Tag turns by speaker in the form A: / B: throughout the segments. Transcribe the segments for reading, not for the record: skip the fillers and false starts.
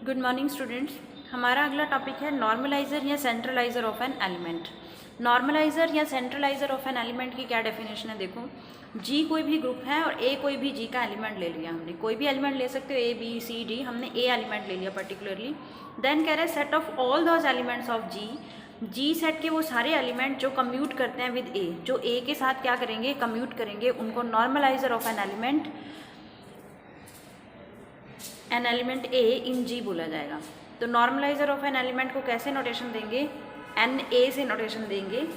A: Good morning students. हमारा अगला topic है नॉर्मलाइज़र या सेंट्रलाइज़र ऑफ एन एलिमेंट। नॉर्मलाइज़र या सेंट्रलाइज़र ऑफ एन एलिमेंट की क्या डेफिनेशन है? देखो, जी कोई भी ग्रुप है और ए कोई भी जी का एलिमेंट ले लिया हमने। कोई भी एलिमेंट ले सकते हो, ए बी सी डी, हमने ए एलिमेंट ले लिया पर्टिकुलरली। देन कह रहे हैं set of all those elements of G set के वो सारे एलिमेंट जो कम्यूट करते हैं विद ए, जो ए के साथ क्या करेंगे, कम्यूट करेंगे, उनको नॉर्मलाइज़र ऑफ एन एलिमेंट ए इन जी बोला जाएगा। तो नॉर्मलाइज़र ऑफ एन एलिमेंट को कैसे नोटेशन देंगे? एन ए से नोटेशन देंगे।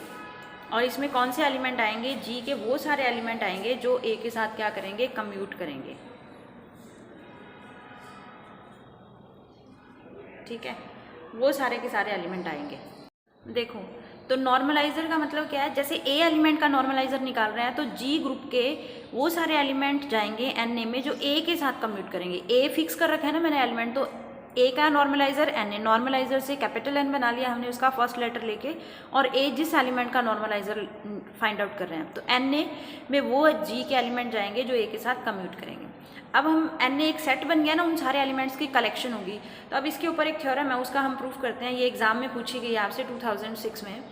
A: और इसमें कौन से एलिमेंट आएंगे? जी के वो सारे एलिमेंट आएंगे जो ए के साथ क्या करेंगे, कम्यूट करेंगे। ठीक है, वो सारे के सारे एलिमेंट आएंगे। देखो, तो नॉर्मलाइज़र का मतलब क्या है? जैसे ए एलिमेंट का नॉर्मलाइज़र निकाल रहे हैं तो जी ग्रुप के वो सारे एलिमेंट जाएंगे एन ए में जो ए के साथ कम्यूट करेंगे। ए फिक्स कर रखा है ना मैंने एलिमेंट, तो ए का नॉर्मलाइज़र एन ए। नॉर्मलाइज़र से कैपिटल एन बना लिया हमने उसका फर्स्ट लेटर लेके, और ए जिस एलिमेंट का नॉर्मलाइज़र फाइंड आउट कर रहे हैं, तो एन ए में वो जी के एलिमेंट जाएंगे जो ए के साथ कम्यूट करेंगे। अब हम एन ए एक सेट बन गया ना, उन सारे एलिमेंट्स की कलेक्शन होगी। तो अब इसके ऊपर एक थ्योरम है, उसका हम प्रूफ करते हैं। ये एग्जाम में पूछी गई आपसे 2006 में।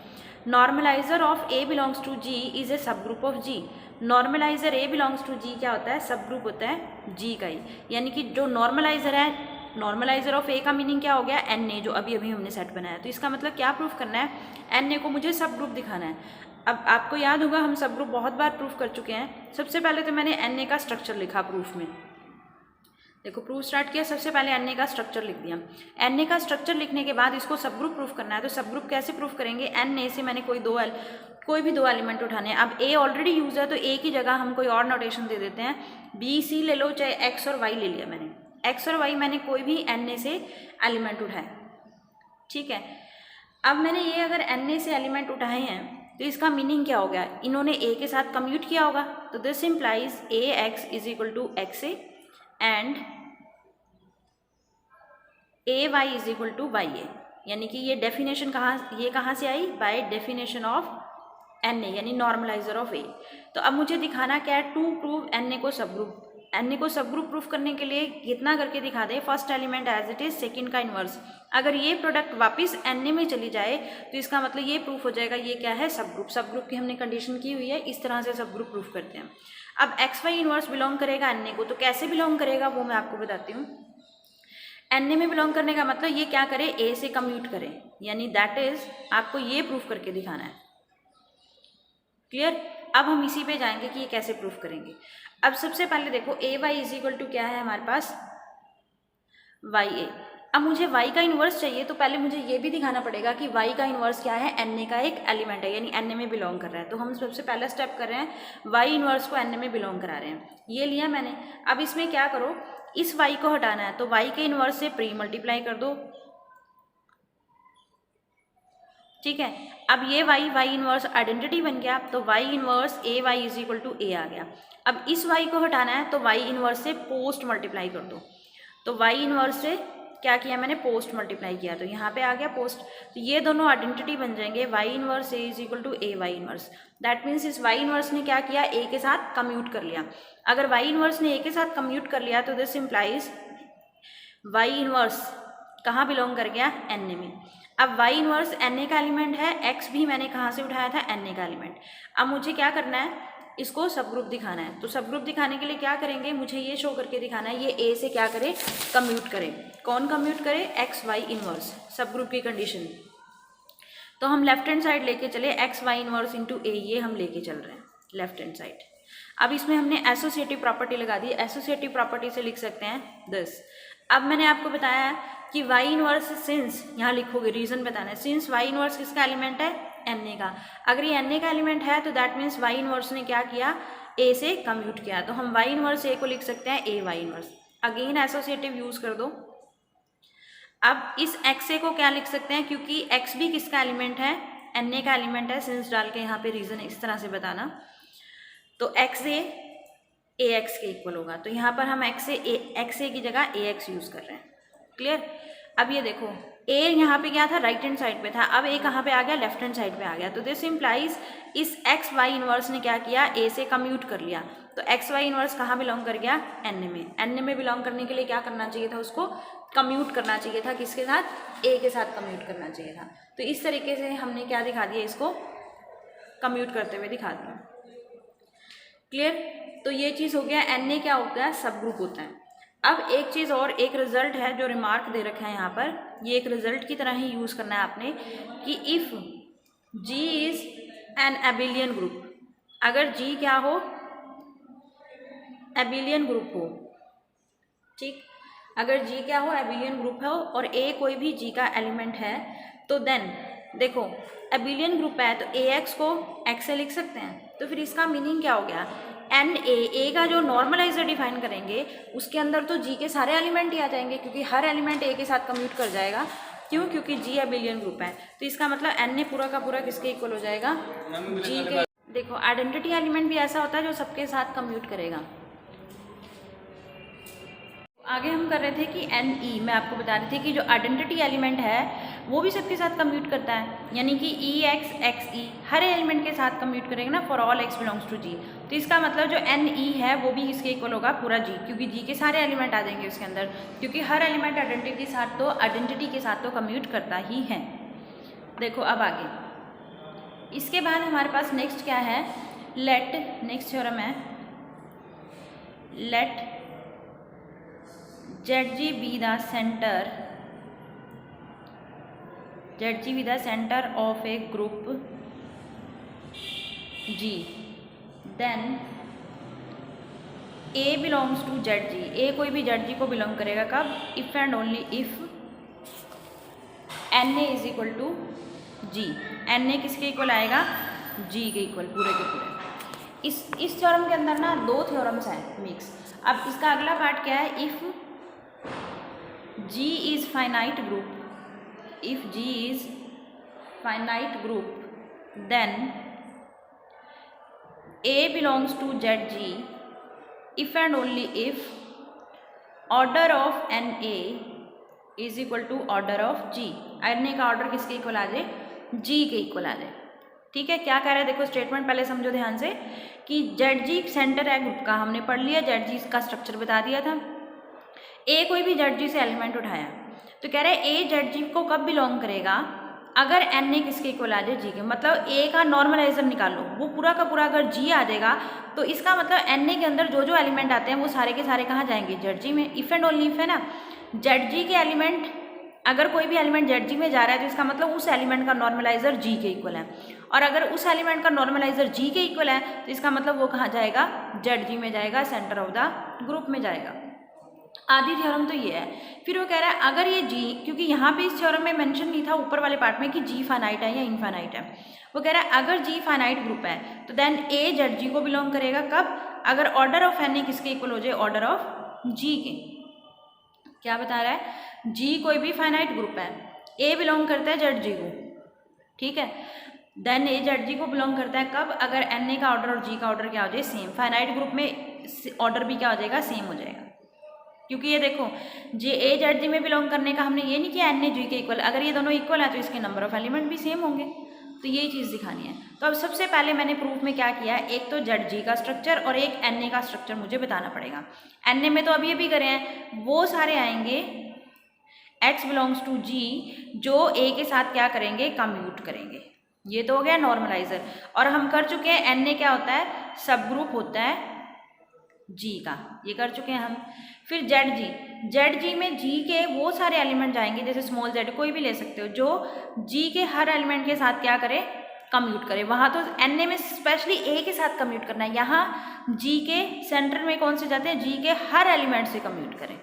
A: Normaliser of A belongs to G is a subgroup of G. Normaliser A belongs to G क्या होता है? सब ग्रुप होता है जी का ही। यानी कि जो नॉर्मलाइज़र है, नॉर्मलाइज़र ऑफ ए का मीनिंग क्या हो गया? एन ए, जो अभी अभी हमने सेट बनाया। तो इसका मतलब क्या प्रूफ करना है? एन ए को मुझे सब ग्रुप दिखाना है। अब आपको याद होगा हम सब ग्रुप बहुत बार प्रूफ कर चुके हैं। सबसे पहले तो मैंने एन ए का स्ट्रक्चर लिखा प्रूफ में। देखो, प्रूफ स्टार्ट किया, सबसे पहले एन ए का स्ट्रक्चर लिख दिया। एन ए का स्ट्रक्चर लिखने के बाद इसको सब ग्रुप प्रूफ करना है। तो सब ग्रुप कैसे प्रूफ करेंगे? एन ए से मैंने कोई भी दो एलिमेंट उठाने हैं। अब ए ऑलरेडी यूज है तो ए की जगह हम कोई और नोटेशन दे देते हैं। बी सी ले लो, चाहे एक्स और वाई ले लिया मैंने। एक्स और वाई मैंने कोई भी एन ए से एलिमेंट उठाए। ठीक है, अब मैंने ये अगर एन ए से एलिमेंट उठाए हैं तो इसका मीनिंग क्या हो गया? इन्होंने ए के साथ कम्यूट किया होगा। तो this implies A X is equal to X A and A Y is equal to Y A. यानी कि ये डेफिनेशन कहाँ से आई? By definition of N A, यानी नॉर्मलाइजर ऑफ ए। तो अब मुझे दिखाना क्या है? टू प्रूव एन ए को सब ग्रुप। एन ए को सब ग्रुप प्रूफ करने के लिए कितना करके दिखा दे? First element as it is, second का इन्वर्स। अगर ये प्रोडक्ट वापस एन ए में चली जाए तो इसका मतलब ये प्रूफ हो जाएगा ये क्या है? सब ग्रुप। सब ग्रुप की हमने कंडीशन की हुई है, इस तरह से सब ग्रुप प्रूफ करते हैं। अब एक्स वाई इन्वर्स बिलोंग करेगा एन ए को, तो कैसे बिलोंग करेगा वो मैं आपको बताती हूँ। एन ए में बिलोंग करने का मतलब ये क्या करे? ए से कम्यूट करे, यानी दैट इज आपको ये प्रूफ करके दिखाना है। क्लियर? अब हम इसी पे जाएंगे कि ये कैसे प्रूफ करेंगे। अब सबसे पहले देखो, ए वाई इज इक्वल टू क्या है हमारे पास? वाई ए। अब मुझे y का इन्वर्स चाहिए तो पहले मुझे ये भी दिखाना पड़ेगा कि y का इन्वर्स क्या है? एन ए का एक एलिमेंट है, यानी एन ए में बिलोंग कर रहा है। तो हम सबसे पहला स्टेप कर रहे हैं, y इन्वर्स को एन ए में बिलोंग करा रहे हैं। ये लिया मैंने। अब इसमें क्या करो, इस y को हटाना है तो y के इन्वर्स से प्री मल्टीप्लाई कर दो। ठीक है, अब ये y इन्वर्स आइडेंटिटी बन गया, तो y inverse A Y is equal to A आ गया। अब इस y को हटाना है तो y इन्वर्स से पोस्ट मल्टीप्लाई कर दो। तो y इन्वर्स से क्या किया मैंने? पोस्ट मल्टीप्लाई किया, तो यहाँ पे आ गया पोस्ट। तो ये दोनों आइडेंटिटी बन जाएंगे, y inverse A is equal to A Y inverse. That means इस y इन्वर्स ने क्या किया? ए के साथ कम्यूट कर लिया। अगर y इन्वर्स ने ए के साथ कम्यूट कर लिया तो दिस इम्प्लाइज y इन्वर्स कहाँ बिलोंग कर गया? एन ए में। अब y इन्वर्स एन ए का एलिमेंट है, x भी मैंने कहाँ से उठाया था? एन ए का एलिमेंट। अब मुझे क्या करना है? इसको सब ग्रुप दिखाना है। तो सब ग्रुप दिखाने के लिए क्या करेंगे? मुझे ये शो करके दिखाना है ये ए से क्या करे? कम्यूट करे। कौन कम्यूट करे? एक्स वाई इन्वर्स, सब ग्रुप की कंडीशन। तो हम लेफ्ट हैंड साइड लेके चले, एक्स वाई इन्वर्स इंटू ए, ये हम लेके चल रहे हैं लेफ्ट हैंड साइड। अब इसमें हमने एसोसिएटिव प्रॉपर्टी लगा दी। एसोसिएटिव प्रॉपर्टी से लिख सकते हैं दिस। अब मैंने आपको बताया कि y इन्वर्स सिंस, यहाँ लिखोगे रीजन बताना है, सिंस y इन्वर्स किसका एलिमेंट है? एन ए का। अगर ये एन ए का एलिमेंट है तो दैट मीन्स y इन्वर्स ने क्या किया? ए से कम्यूट किया। तो हम y इन्वर्स ए को लिख सकते हैं A Y inverse. Again associative use कर दो। अब इस x ए को क्या लिख सकते हैं? क्योंकि x भी किसका एलिमेंट है? एन ए का एलिमेंट है। सिंस डाल के यहाँ पे रीजन इस तरह से बताना, तो x ए ए एक्स के इक्वल होगा। तो यहाँ पर हम x ए की जगह ए एक्स यूज कर रहे हैं। क्लियर? अब ये देखो ए यहाँ पे क्या था, राइट हैंड साइड पे था, अब ए कहाँ पे आ गया, लेफ्ट हैंड साइड पे आ गया। तो दिस इम्प्लाइज इस एक्स वाई इनवर्स ने क्या किया, ए से कम्यूट कर लिया। तो एक्स वाई इनवर्स कहाँ बिलोंग कर गया, एन में। एन में बिलोंग करने के लिए क्या करना चाहिए था, उसको कम्यूट करना चाहिए था, किसके साथ, ए के साथ कम्यूट करना चाहिए था। तो इस तरीके से हमने क्या दिखा दिया, इसको कम्यूट करते हुए दिखा दिया। क्लियर। तो ये चीज़ हो गया, एन ए क्या होता है, सब ग्रुप होता है। अब एक चीज़ और, एक रिजल्ट है जो रिमार्क दे रखा है यहाँ पर, ये एक रिजल्ट की तरह ही यूज़ करना है आपने, कि if G is an abelian group, अगर जी क्या हो, एबिलियन ग्रुप हो, ठीक, अगर जी क्या हो, एबिलियन ग्रुप हो, और ए कोई भी जी का एलिमेंट है, तो देन देखो एबिलियन ग्रुप है तो ए एक्स को एक्स से लिख सकते हैं। तो फिर इसका मीनिंग क्या हो गया, एन ए का जो नॉर्मलाइजर डिफाइन करेंगे उसके अंदर तो जी के सारे एलिमेंट ही आ जाएंगे, क्योंकि हर एलिमेंट ए के साथ कम्यूट कर जाएगा। क्यों, क्योंकि जी एबिलियन ग्रुप है। तो इसका मतलब एन ए पूरा का पूरा किसके इक्वल हो जाएगा, जी के। देखो आइडेंटिटी एलिमेंट भी ऐसा होता है जो सबके साथ कम्यूट करेगा। आगे हम कर रहे थे कि एन ई, मैं आपको बता रही थी कि जो आइडेंटिटी एलिमेंट है वो भी सबके साथ कम्यूट करता है, यानी कि ई एक्स एक्स ई हर एलिमेंट के साथ कम्यूट करेगा ना, for all X belongs to G. तो इसका मतलब जो एन ई है वो भी इसके इक्वल होगा पूरा जी, क्योंकि जी के सारे एलिमेंट आ जाएंगे उसके अंदर, क्योंकि हर एलिमेंट आइडेंटिटी के साथ तो कम्यूट करता ही है। देखो अब आगे इसके बाद हमारे पास नेक्स्ट क्या है, लेट, नेक्स्ट थ्योरम है, late ZG be the center of a group G, then A belongs to ZG, A कोई भी ZG को बिलोंग करेगा कब, if and only if NA is equal to G, NA किसके equal आएगा, G के equal, पूरे के पूरे। इस थ्योरम के अंदर ना दो थ्योरम्स हैं मिक्स। अब इसका अगला पार्ट क्या है, if G is finite group, if G is finite group, then A belongs to ZG if and only if order of NA is equal to order of G, NA का order किसके equal आ जाए, G के equal आ जाए। ठीक है, क्या कह रहा है, देखो स्टेटमेंट पहले समझो ध्यान से, कि ZG सेंटर है ग्रुप का, हमने पढ़ लिया, ZG का स्ट्रक्चर बता दिया था। ए कोई भी ZG से एलिमेंट उठाया, तो कह रहे हैं ए ZG को कब बिलोंग करेगा, अगर एन ए किसके इक्वल आ जाए, जी के। मतलब ए का नॉर्मलाइजर निकालो, वो पूरा का पूरा अगर जी आ जाएगा तो इसका मतलब एन ए के अंदर जो जो एलिमेंट आते हैं वो सारे के सारे कहाँ जाएंगे, ZG में। इफ़ एंड ओनली इफ है ना, ZG के एलिमेंट, अगर कोई भी एलिमेंट ZG में जा रहा है तो इसका मतलब उस एलिमेंट का नॉर्मलाइजर जी के इक्वल है, और अगर उस एलिमेंट का नॉर्मलाइजर जी के इक्वल है तो इसका मतलब वो कहाँ जाएगा, ZG में जाएगा, सेंटर ऑफ द ग्रुप में जाएगा। आधी थ्योरम तो ये है। फिर वो कह रहा है अगर ये जी, क्योंकि यहाँ पे इस थ्योरम में मेंशन नहीं था ऊपर वाले पार्ट में कि जी फाइनाइट है या इनफाइनाइट है, वो कह रहा है अगर जी फाइनाइट ग्रुप है तो देन ए ZG को बिलोंग करेगा कब, अगर ऑर्डर ऑफ एन ए किसके इक्वल हो जाए, ऑर्डर ऑफ जी के। क्या बता रहा है, जी कोई भी फाइनाइट ग्रुप है, ए बिलोंग करता है ZG को, ठीक है, देन ए ZG को बिलोंग करता है कब, अगर एन ए का ऑर्डर और जी का ऑर्डर क्या हो जाए, सेम। फाइनाइट ग्रुप में ऑर्डर भी क्या हो जाएगा, सेम हो जाएगा, क्योंकि ये देखो जे ए ZG में बिलोंग करने का हमने ये नहीं किया एन ए जी के इक्वल, अगर ये दोनों इक्वल है तो इसके नंबर ऑफ एलिमेंट भी सेम होंगे। तो यही चीज़ दिखानी है। तो अब सबसे पहले मैंने प्रूफ में क्या किया, एक तो ZG का स्ट्रक्चर और एक एन ए का स्ट्रक्चर मुझे बताना पड़ेगा। एन ए में तो अभी करे हैं, वो सारे आएंगे x बिलोंग्स टू G जो ए के साथ क्या करेंगे, कम्यूट करेंगे। ये तो हो गया नॉर्मलाइजर, और हम कर चुके हैं एन ए क्या होता है, सब ग्रुप होता है जी का, ये कर चुके हैं हम। फिर ZG में जी के वो सारे एलिमेंट जाएंगे, जैसे स्मॉल z कोई भी ले सकते हो, जो जी के हर एलिमेंट के साथ क्या करे, कम्यूट करे। वहाँ तो एन ए में स्पेशली ए के साथ कम्यूट करना है, यहाँ जी के सेंटर में कौन से जाते हैं, जी के हर एलिमेंट से कम्यूट करें।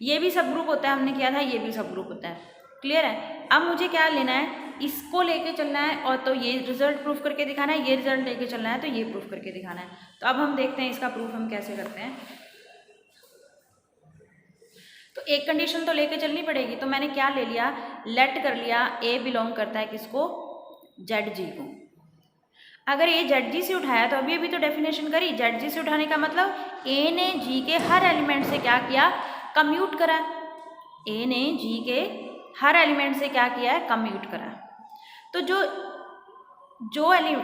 A: ये भी सब ग्रुप होता है, हमने किया था, ये भी सब ग्रुप होता है। क्लियर है। अब मुझे क्या लेना है, इसको लेके चलना है, और तो ये रिजल्ट प्रूफ करके दिखाना है, ये रिजल्ट लेके चलना है, तो ये प्रूफ करके दिखाना है। तो अब हम देखते हैं इसका प्रूफ हम कैसे करते हैं। तो एक कंडीशन तो लेके चलनी पड़ेगी, तो मैंने क्या ले लिया, लेट कर लिया ए बिलोंग करता है किसको, ZG को। अगर ए ZG से उठाया तो अभी तो डेफिनेशन करी, ZG से उठाने का मतलब ए ने जी के हर एलिमेंट से क्या किया, कम्यूट करा। ए ने जी के हर एलिमेंट से क्या किया है, कम्यूट करा। तो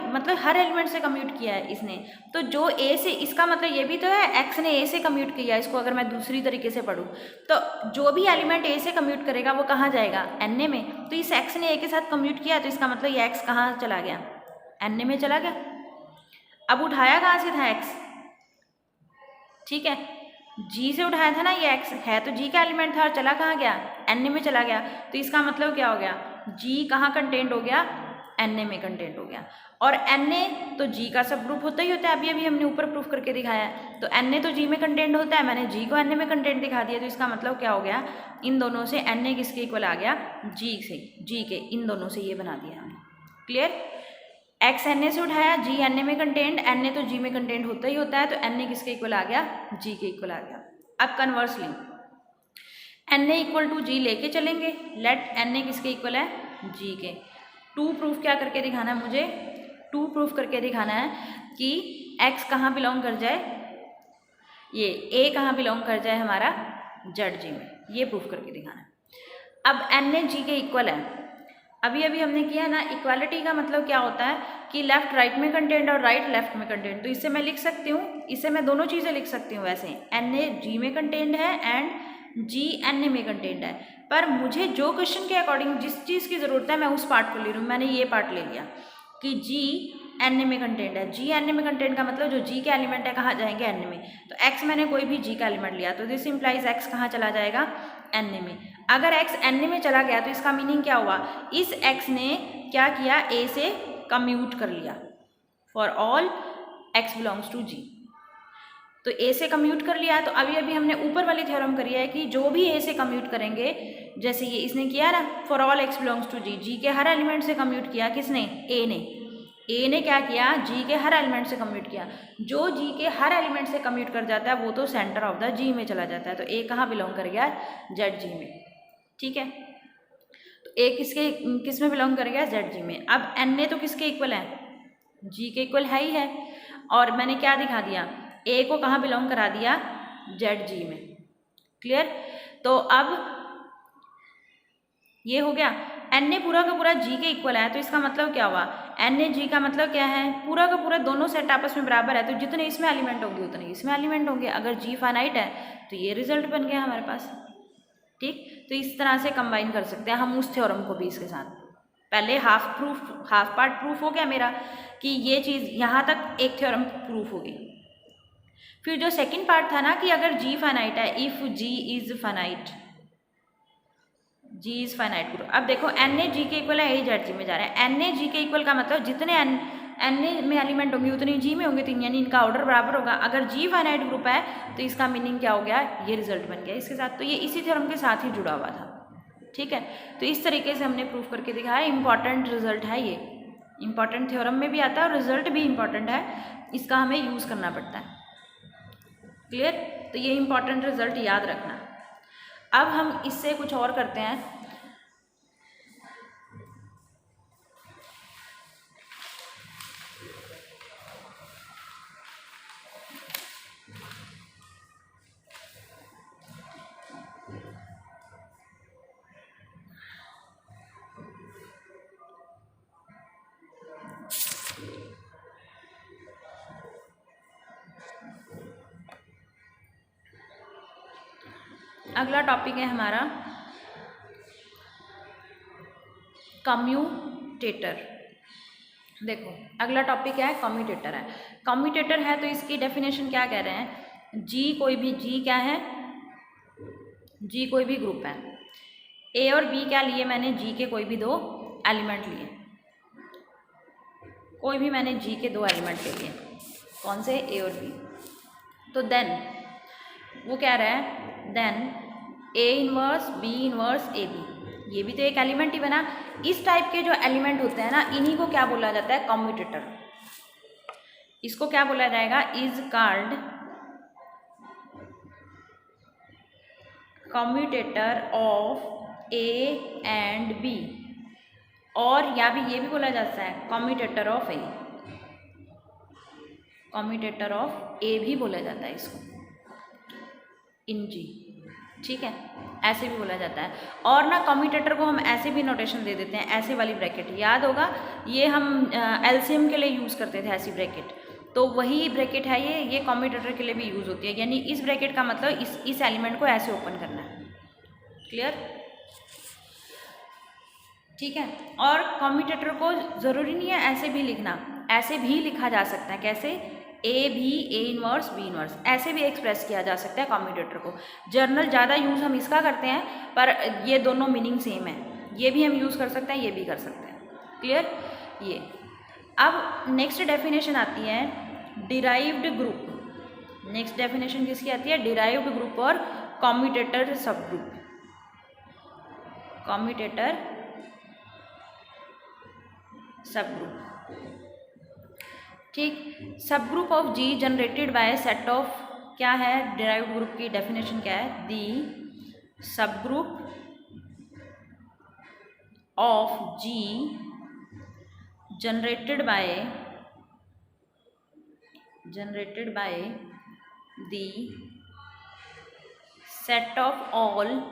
A: मतलब हर एलिमेंट से कम्यूट किया है इसने, तो जो ए से, इसका मतलब ये भी तो है एक्स ने ए से कम्यूट किया है। इसको अगर मैं दूसरी तरीके से पढ़ूँ तो जो भी एलिमेंट ए से कम्यूट करेगा वो कहाँ जाएगा, एन ए में। तो इस एक्स ने ए के साथ कम्यूट किया, तो इसका मतलब ये एक्स कहाँ चला गया, एन ए में चला गया। अब उठाया कहाँ से था एक्स, ठीक है, जी से उठाया था ना, ये एक्स है तो जी का एलिमेंट था और चला कहाँ गया, एन ए में चला गया। तो इसका मतलब क्या हो गया, जी कहाँ कंटेंट हो गया, एन ए में कंटेंट हो गया। और एन ए तो जी का सब ग्रुप होता ही होता है, अभी अभी हमने ऊपर प्रूफ करके दिखाया है। तो एन ए तो जी में कंटेंट होता है, मैंने जी को एन ए में कंटेंट दिखा दिया। तो इसका मतलब क्या हो गया, इन दोनों से एन ए किसके इक्वल आ गया, जी से, जी के, इन दोनों से ये बना दिया हमने। क्लियर, एक्स एन ए से उठाया, जी एन ए में कंटेंट, एन ए तो जी में कंटेंट होता ही होता है, तो एन ए किसके इक्वल आ गया, जी के इक्वल आ गया। अब conversely N A equal to G लेके चलेंगे, लेट एन ए किसके इक्वल है, जी के। टू प्रूफ क्या करके दिखाना है मुझे, टू प्रूफ करके दिखाना है कि x कहाँ बिलोंग कर जाए, ये a कहाँ बिलोंग कर जाए हमारा जेड जी में, ये प्रूफ करके दिखाना है। अब n ए g के इक्वल है, अभी अभी हमने किया है ना, इक्वालिटी का मतलब क्या होता है कि लेफ्ट राइट में कंटेंट और राइट लेफ्ट में कंटेंट। तो इससे मैं लिख सकती हूँ, इससे मैं दोनों चीज़ें लिख सकती हूँ वैसे, n ए g में कंटेंट है एंड g n ए में कंटेंट है। पर मुझे जो क्वेश्चन के अकॉर्डिंग जिस चीज़ की ज़रूरत है मैं उस पार्ट को ले रही हूँ। मैंने ये पार्ट ले लिया कि जी एन ए में कंटेंट है, जी एन ए में कंटेंट का मतलब जो जी के एलिमेंट है कहाँ जाएंगे, एन ए में। तो एक्स मैंने कोई भी जी का एलिमेंट लिया तो दिस इम्प्लाइज एक्स कहाँ चला जाएगा, एन ए में। अगर एक्स एन ए में चला गया तो इसका मीनिंग क्या हुआ, इस एक्स ने क्या किया, ए से कम्यूट कर लिया, for all X belongs to G. तो ए से कम्यूट कर लिया। तो अभी अभी हमने ऊपर वाली थ्योरम करी है कि जो भी ए से कम्यूट करेंगे, जैसे ये इसने किया ना, for all X belongs to G, G के हर एलिमेंट से कम्यूट किया, किसने, ए ने क्या किया, जी के हर एलिमेंट से कम्यूट किया। जो जी के हर एलिमेंट से कम्यूट कर जाता है वो तो सेंटर ऑफ द जी में चला जाता है। तो ए कहाँ बिलोंग कर गया, जेड जी में, ठीक है। तो ए किस में बिलोंग कर गया, जेड जी में। अब एन ए तो किसके इक्वल है, जी के इक्वल है ही है, और मैंने क्या दिखा दिया, ए को कहाँ बिलोंग करा दिया, जेड जी में। क्लियर, तो अब ये हो गया, एन ए पूरा का पूरा जी के इक्वल है, तो इसका मतलब क्या हुआ, एन ए जी का मतलब क्या है, पूरा का पूरा दोनों सेट आपस में बराबर है, तो जितने इसमें एलिमेंट होंगे उतने इसमें एलिमेंट होंगे। अगर जी फाइनाइट है तो ये रिजल्ट बन गया हमारे पास, ठीक। तो इस तरह से कंबाइन कर सकते हैं हम उस थ्योरम को भी इसके साथ। पहले हाफ पार्ट प्रूफ हो गया मेरा कि ये चीज़ यहाँ तक एक थ्योरम प्रूफ होगी। फिर जो सेकंड पार्ट था ना कि अगर जी फाइनाइट है, if G is finite, G is finite group. अब देखो एन ए जी के इक्वल है, ए जेड जी में जा रहा है। एन ए जी के इक्वल का मतलब जितने एन ए में एलिमेंट होंगे उतने जी में होंगे, तीन, यानी इनका ऑर्डर बराबर होगा। अगर जी फाइनाइट ग्रुप है तो इसका मीनिंग क्या हो गया, ये रिजल्ट बन गया इसके साथ। तो ये इसी थ्योरम के साथ ही जुड़ा हुआ था, ठीक है। तो इस तरीके से हमने प्रूफ करके दिखाया, इंपॉर्टेंट रिजल्ट है ये, इंपॉर्टेंट थ्योरम में भी आता है और रिजल्ट भी इंपॉर्टेंट है, इसका हमें यूज़ करना पड़ता है। क्लियर, तो ये इंपॉर्टेंट रिजल्ट याद रखना। अब हम इससे कुछ और करते हैं। अगला टॉपिक है हमारा कम्यूटेटर। देखो अगला टॉपिक है कम्यूटेटर है। कम्यूटेटर है तो इसकी डेफिनेशन क्या कह रहे हैं, जी कोई भी, जी क्या है, जी कोई भी ग्रुप है। ए और बी क्या लिए मैंने, जी के कोई भी दो एलिमेंट लिए, कोई भी मैंने जी के दो एलिमेंट ले लिए, कौन से, ए और बी। तो देन वो कह रहा है, then A inverse B inverse A B, ये भी तो एक एलिमेंट ही बना। इस टाइप के जो एलिमेंट होते हैं ना, इन्हीं को क्या बोला जाता है, कम्यूटेटर। इसको क्या बोला जाएगा, is called commutator of A and B, और या भी ये भी बोला जाता है commutator of A, commutator of A भी बोला जाता है इसको इन जी। ठीक है, ऐसे भी बोला जाता है। और ना कम्यूटेटर को हम ऐसे भी नोटेशन दे देते हैं, ऐसे वाली ब्रैकेट याद होगा, ये हम एलसीएम के लिए यूज़ करते थे ऐसी ब्रैकेट, तो वही ब्रैकेट है ये कम्यूटेटर के लिए भी यूज़ होती है। यानी इस ब्रैकेट का मतलब इस एलिमेंट को ऐसे ओपन करना है। क्लियर? ठीक है। और कम्यूटेटर को ज़रूरी नहीं है ऐसे भी लिखना, ऐसे भी लिखा जा सकता है। कैसे? ए भी, ए इनवर्स, बी इनवर्स, ऐसे भी एक्सप्रेस किया जा सकता है कम्यूटेटर को। जर्नल ज़्यादा यूज़ हम इसका करते हैं, पर ये दोनों मीनिंग सेम है, ये भी हम यूज़ कर सकते हैं, ये भी कर सकते हैं। क्लियर? ये अब नेक्स्ट डेफिनेशन आती है डिराइव्ड ग्रुप। नेक्स्ट डेफिनेशन किसकी आती है? डिराइव्ड ग्रुप और commutator subgroup. Commutator subgroup, ठीक। Subgroup of G generated by set of, क्या है डिराइव्ड ग्रुप की डेफिनेशन क्या है? The subgroup of G generated by the set of all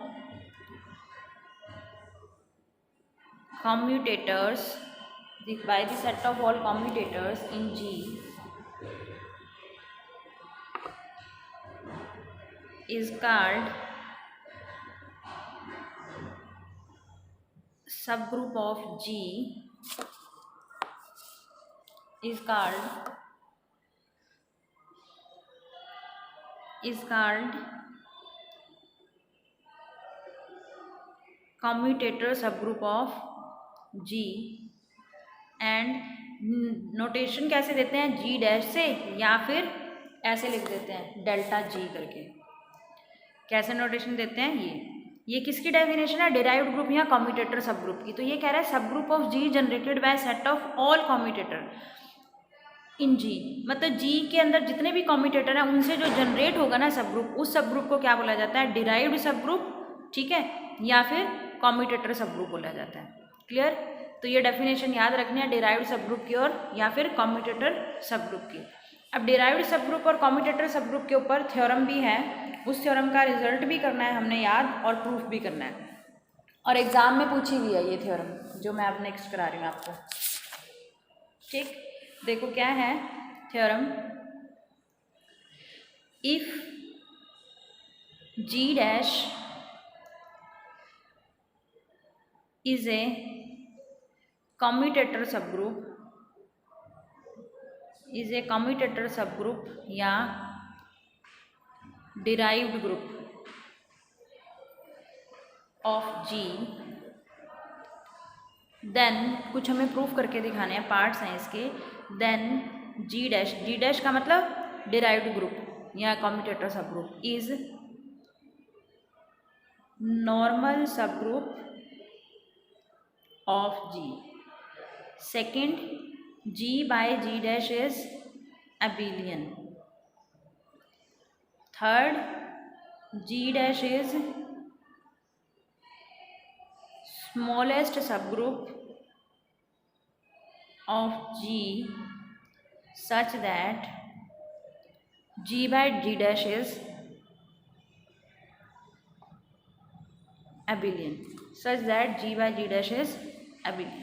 A: commutators, by the set of all commutators in G is called subgroup of G is called commutator subgroup of G, and notation कैसे देते हैं? G dash से, या फिर ऐसे लिख देते हैं डेल्टा G करके। कैसे नोटेशन देते हैं? ये किसकी डेफिनेशन है? डिराइव्ड ग्रुप या कम्यूटेटर सब ग्रुप की। तो ये कह रहा है सब group of G generated by set of all commutator in G, मतलब G के अंदर जितने भी कम्यूटेटर हैं उनसे जो जनरेट होगा ना सब ग्रुप, उस सब ग्रुप को क्या बोला जाता है? डिराइव्ड सब ग्रुप, ठीक है, या फिर कम्यूटेटर सब ग्रुप बोला जाता है। क्लियर? तो ये डेफिनेशन याद रखनी है डिराइव्ड सब ग्रुप की और या फिर कम्यूटेटर सब ग्रुप की। अब डिराइव्ड सब ग्रुप और कम्यूटेटर सब ग्रुप के ऊपर थ्योरम भी है, उस थ्योरम का रिजल्ट भी करना है हमने याद और प्रूफ भी करना है, और एग्जाम में पूछी हुई है ये थ्योरम जो मैं अब नेक्स्ट करा रही हूँ आपको। ठीक, देखो क्या है थ्योरम। इफ G dash is a commutator subgroup या derived group of G, then कुछ हमें प्रूफ करके दिखाने हैं, पार्ट्स हैं इसके। देन G डैश का मतलब derived ग्रुप या commutator subgroup is normal subgroup of G. Second, G by G dash is abelian. Third, G dash is smallest subgroup of G such that G by G dash is abelian. Such that G by G dash is abelian.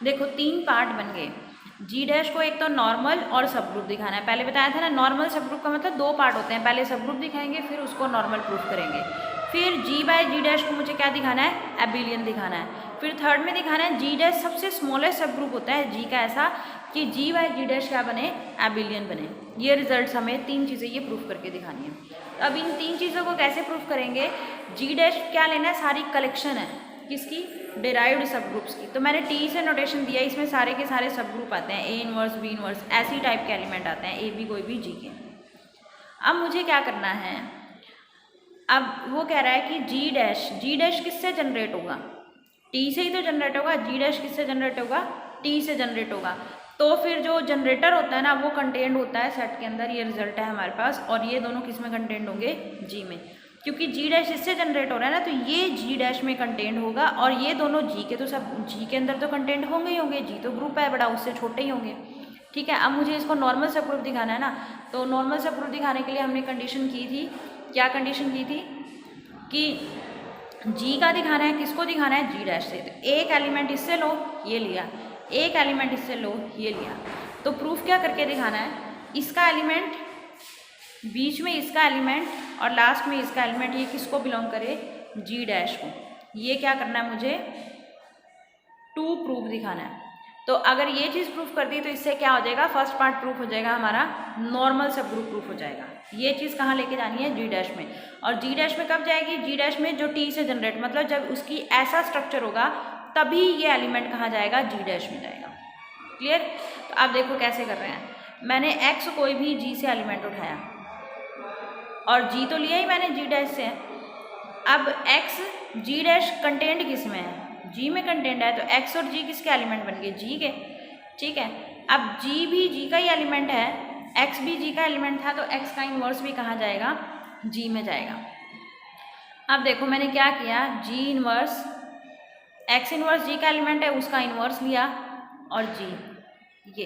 A: देखो तीन part बन गए। G dash को एक तो normal और सब group दिखाना है। पहले बताया था ना, नॉर्मल सब ग्रुप का मतलब दो पार्ट होते हैं, पहले सब ग्रुप दिखाएंगे फिर उसको नॉर्मल प्रूफ करेंगे। फिर G बाय G डैश को मुझे क्या दिखाना है? एबिलियन दिखाना है। फिर थर्ड में दिखाना है G डैश सबसे स्मॉलेस्ट सब ग्रुप होता है G का, ऐसा कि G बाय G डैश क्या बने? एबिलियन बने। ये रिजल्ट हमें तीन चीज़ें ये प्रूफ करके दिखानी है। अब इन तीन चीज़ों को कैसे प्रूफ करेंगे? G डैश क्या लेना है? सारी कलेक्शन है किसकी? डिराइव्ड सब ग्रुप्स की। तो मैंने टी से नोटेशन दिया, इसमें सारे के सारे सब ग्रुप आते हैं, ए इनवर्स, बी इनवर्स, ऐसी टाइप के एलिमेंट आते हैं, ए बी कोई भी, जी के। अब मुझे क्या करना है? अब वो कह रहा है कि जी डैश किससे जनरेट होगा? टी से ही तो जनरेट होगा। जी डैश किससे जनरेट होगा? टी से जनरेट होगा। तो फिर जो जनरेटर होता है ना वो कंटेंट होता है सेट के अंदर, ये रिजल्ट है हमारे पास, और ये दोनों किस में कंटेंट होंगे? जी में, क्योंकि जी डैश इससे जनरेट हो रहा है ना, तो ये जी डैश में कंटेंट होगा, और ये दोनों जी के तो सब जी के अंदर तो कंटेंट होंगे ही होंगे, जी तो ग्रुप है बड़ा, उससे छोटे ही होंगे। ठीक है, अब मुझे इसको नॉर्मल सब ग्रुप दिखाना है ना, तो नॉर्मल सब ग्रुप दिखाने के लिए हमने कंडीशन की थी क्या कंडीशन की थी कि जी का दिखाना है, किसको दिखाना है, जी डैश से। तो एक एलिमेंट इससे लो, ये लिया, एक एलिमेंट इससे लो, ये लिया। तो प्रूफ क्या करके दिखाना है, इसका एलिमेंट, बीच में इसका एलिमेंट और लास्ट में इसका एलिमेंट, ये किसको बिलोंग करे, जी डैश को। ये क्या करना है मुझे, टू प्रूफ दिखाना है। तो अगर ये चीज़ प्रूफ कर दी तो इससे क्या हो जाएगा, फर्स्ट पार्ट प्रूफ हो जाएगा हमारा, नॉर्मल सब ग्रुप प्रूफ हो जाएगा। ये चीज़ कहाँ लेके जानी है, जी डैश में। और जी डैश में कब जाएगी, जी डैश में जो टी से जनरेट, मतलब जब उसकी ऐसा स्ट्रक्चर होगा तभी ये एलिमेंट कहाँ जाएगा, जी डैश में जाएगा। क्लियर। तो आप देखो कैसे कर रहे हैं, मैंने एक्स कोई भी जी से एलिमेंट उठाया और जी तो लिया ही मैंने जी डैश से। अब एक्स जी डैश कंटेंट किस में है, जी में कंटेंट है, तो एक्स और जी किसके एलिमेंट बन गए, जी के। ठीक है, अब जी भी जी का ही एलिमेंट है, एक्स भी जी का एलिमेंट था, तो एक्स का इन्वर्स भी कहाँ जाएगा, जी में जाएगा। अब देखो मैंने क्या किया, जी इन्वर्स, एक्स इन्वर्स जी का एलिमेंट है, उसका इन्वर्स लिया, और जी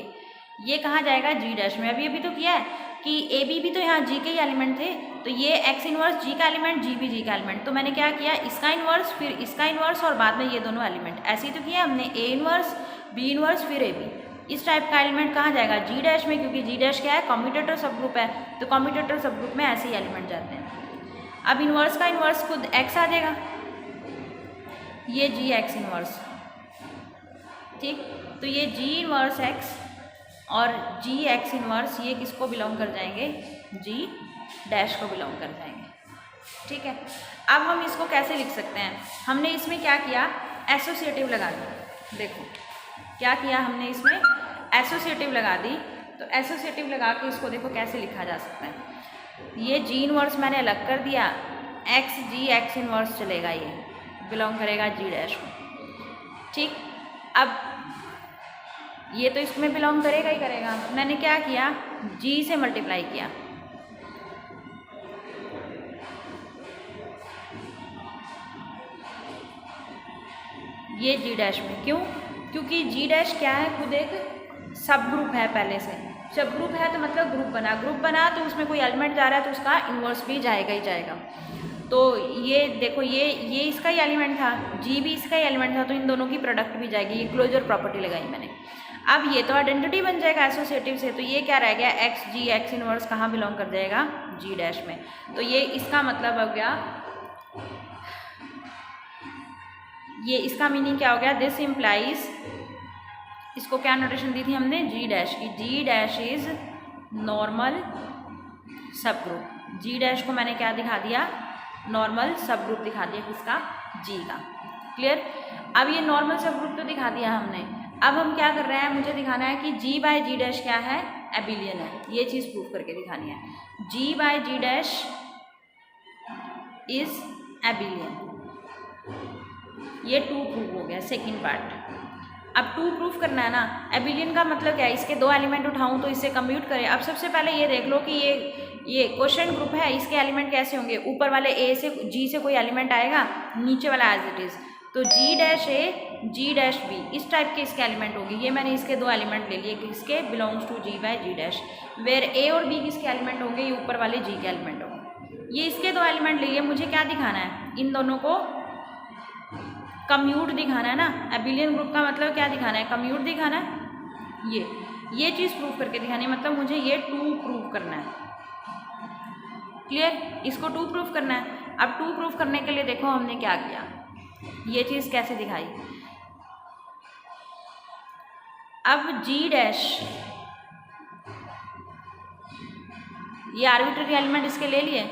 A: ये कहाँ जाएगा, जी डैश में। अभी तो किया है कि ए बी भी तो यहाँ जी के ही एलिमेंट थे, तो ये एक्स इन्वर्स जी का एलिमेंट, जी भी जी का एलिमेंट। तो मैंने क्या किया, इसका इन्वर्स, फिर इसका इन्वर्स, और बाद में ये दोनों एलिमेंट। ऐसे ही तो किया हमने, ए इन्वर्स, बी इन्वर्स, फिर ए बी। इस टाइप का एलिमेंट कहाँ जाएगा, जी डैश में, क्योंकि जी डैश क्या है, कम्यूटेटर सब ग्रुप है, तो कम्यूटेटर सब ग्रुप में ऐसे ही एलिमेंट जाते हैं। अब इन्वर्स का इन्वर्स खुद एक्स आ जाएगा, ये जी एक्स इन्वर्स। ठीक, तो ये जी इन्वर्स एक्स और जी एक्स इन्वर्स, ये किसको बिलोंग कर जाएंगे, जी डैश को बिलोंग कर जाएंगे। ठीक है, अब हम इसको कैसे लिख सकते हैं, हमने इसमें क्या किया, एसोसिएटिव लगा दी। देखो क्या किया हमने इसमें, एसोसिएटिव लगा दी। तो एसोसिएटिव लगा के इसको देखो कैसे लिखा जा सकता है। ये जी इन्वर्स मैंने अलग कर दिया, एक्स जी एक्स इन्वर्स चलेगा, ये बिलोंग करेगा जी डैश को। ठीक, अब ये तो इसमें बिलोंग करेगा ही करेगा। मैंने क्या किया, जी से मल्टीप्लाई किया, ये जी डैश में। क्यों, क्योंकि जी डैश क्या है, खुद एक सब ग्रुप है पहले से। सब ग्रुप है तो मतलब ग्रुप बना तो उसमें कोई एलिमेंट जा रहा है तो उसका इन्वर्स भी जाएगा ही जाएगा। तो ये देखो, ये इसका ही एलिमेंट था, जी भी इसका ही एलिमेंट था, तो इन दोनों की प्रोडक्ट भी जाएगी। ये क्लोजर प्रॉपर्टी लगाई मैंने। अब ये तो आइडेंटिटी बन जाएगा एसोसिएटिव से, तो ये क्या रह गया, एक्स जी एक्स इन्वर्स कहाँ बिलोंग कर जाएगा, जी डैश में। तो ये इसका मतलब हो गया, ये इसका मीनिंग क्या हो गया, दिस इम्प्लाइज, इसको क्या नोटेशन दी थी हमने, जी डैश की, जी डैश इज नॉर्मल सब ग्रुप। जी डैश को मैंने क्या दिखा दिया, नॉर्मल सब ग्रुप दिखा दिया, किसका, जी का। क्लियर। अब ये नॉर्मल सब ग्रुप तो दिखा दिया हमने, अब हम क्या कर रहे हैं, मुझे दिखाना है कि जी बाय जी डैश क्या है, एबिलियन है। ये चीज़ प्रूफ करके दिखानी है, G by G dash is abelian. ये टू प्रूफ हो गया, सेकेंड पार्ट। अब टू प्रूफ करना है ना, एबिलियन का मतलब क्या है, इसके दो एलिमेंट उठाऊं तो इससे कंप्यूट करें। अब सबसे पहले ये देख लो कि ये क्वेश्चन ग्रुप है, इसके एलिमेंट कैसे होंगे, ऊपर वाले ए से जी से कोई एलिमेंट आएगा, नीचे वाला एज इट इज़, तो जी डैश ए जी डैश बी, इस टाइप के इसके एलिमेंट होगी। ये मैंने इसके दो एलिमेंट ले लिए, किसके, belongs to G by G dash, where A और बी किसके एलिमेंट होंगे, ये ऊपर वाले जी के एलिमेंट होंगे। ये इसके दो एलिमेंट ले लिए, मुझे क्या दिखाना है, इन दोनों को कम्यूट दिखाना है ना। एबिलियन ग्रुप का मतलब क्या दिखाना है, कम्यूट दिखाना है। ये चीज़ प्रूफ करके दिखानी है, मतलब मुझे ये टू प्रूफ करना है। क्लियर, इसको टू प्रूफ करना है। अब टू प्रूफ करने के लिए देखो हमने क्या किया, ये चीज़ कैसे दिखाई। अब जी डैश, ये आर्बिट्ररी एलिमेंट इसके ले लिए।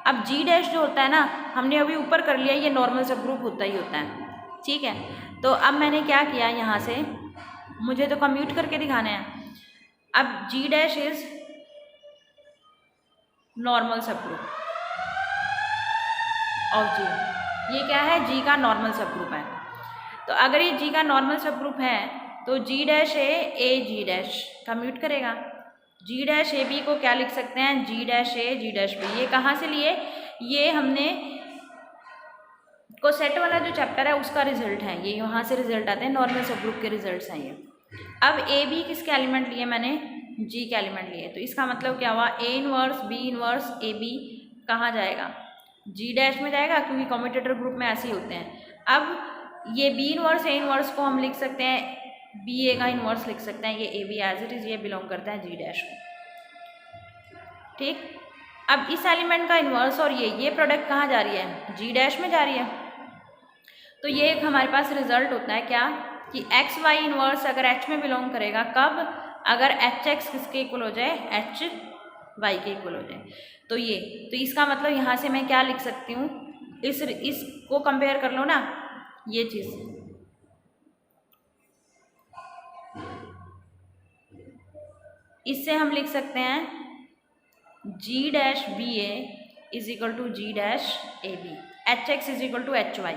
A: अब जी डैश जो होता है ना, हमने अभी ऊपर कर लिया, ये नॉर्मल सब ग्रुप होता ही होता है। ठीक है, तो अब मैंने क्या किया, यहाँ से मुझे तो कम्यूट करके दिखाने हैं। अब जी डैश इज नॉर्मल सब ग्रुप ऑफ जी, ये क्या है, जी का नॉर्मल सब ग्रुप है। तो अगर ये जी का नॉर्मल सब ग्रुप है तो जी डैश ए जी डैश कम्यूट करेगा। जी डैश ए बी को क्या लिख सकते हैं, जी डैश ए जी डैश बी। ये कहाँ से लिए, ये हमने को सेट वाला जो चैप्टर है उसका रिजल्ट है, ये यहाँ से रिजल्ट आते हैं, नॉर्मल सब ग्रुप के रिजल्ट्स हैं ये। अब ए बी किसके एलिमेंट लिए, मैंने जी के एलिमेंट लिए, तो इसका मतलब क्या हुआ, A inverse B inverse A B कहाँ जाएगा, जी डैश में जाएगा, क्योंकि कम्यूटेटर ग्रुप में ऐसे ही होते हैं। अब ये बी इनवर्स ए इनवर्स को हम लिख सकते हैं, बी ए का इनवर्स लिख सकते हैं, ये A B as it is, ये बिलोंग करता है जी डैश को। ठीक, अब इस एलिमेंट का इन्वर्स और ये प्रोडक्ट कहाँ जा रही है, जी डैश में जा रही है। तो ये एक हमारे पास रिजल्ट होता है क्या, कि एक्स वाई इन्वर्स अगर एच में बिलोंग करेगा, कब, अगर एच एक्स किसके इक्वल हो जाए, एच वाई के इक्वल हो जाए। तो ये, तो इसका मतलब यहाँ से मैं क्या लिख सकती हूँ, इसको कंपेयर कर लो ना, ये चीज़, इससे हम लिख सकते हैं G dash B A is equal to G dash A B, H X is equal to H Y.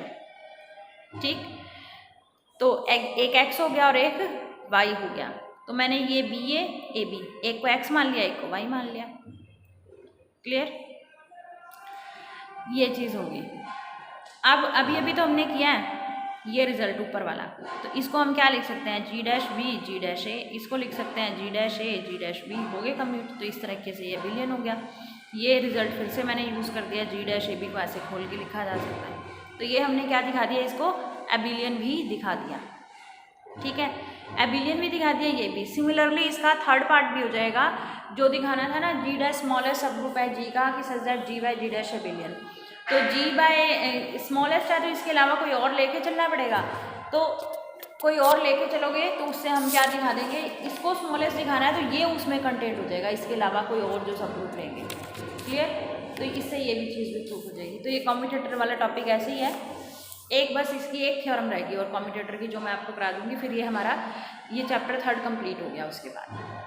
A: ठीक, तो एक एक्स हो गया और एक वाई हो गया, तो मैंने ये बी ए बी, एक को एक्स मान लिया, एक को वाई मान लिया। क्लियर, ये चीज़ होगी। अब अभी तो हमने किया है ये रिजल्ट ऊपर वाला, तो इसको हम क्या लिख सकते हैं, जी डैश बी जी डैश ए, इसको लिख सकते हैं जी डैश ए जी डैश बी, हो गए कम्प्लीट। तो इस तरीके से ये बिलियन हो गया। ये रिजल्ट फिर से मैंने यूज़ कर दिया, जी डैश ए बी को ऐसे खोल के लिखा जा सकता है। तो ये हमने क्या दिखा दिया, इसको एबिलियन भी दिखा दिया। ठीक है, एबिलियन भी दिखा दिया, ये भी। सिमिलरली इसका थर्ड पार्ट भी हो जाएगा, जो दिखाना था ना, G dash smallest subgroup है जी का, कि such that G by G dash abelian. तो जी बाय स्मॉलेस्ट है, तो इसके अलावा कोई और लेके चलना पड़ेगा। तो कोई और लेके चलोगे तो उससे हम क्या दिखा देंगे, इसको स्मॉलेस्ट दिखाना है तो ये उसमें कंटेंट हो जाएगा, इसके अलावा कोई और जो सब ग्रुप लेंगे। क्लियर, तो इससे ये भी चीज़ भी प्रूफ हो जाएगी। तो ये कम्यूटेटर वाला टॉपिक ऐसे ही है, एक बस इसकी एक थ्योरम रहेगी और कम्यूटेटर की, जो मैं आपको करा दूंगी। फिर ये हमारा ये चैप्टर थर्ड कंप्लीट हो गया उसके बाद।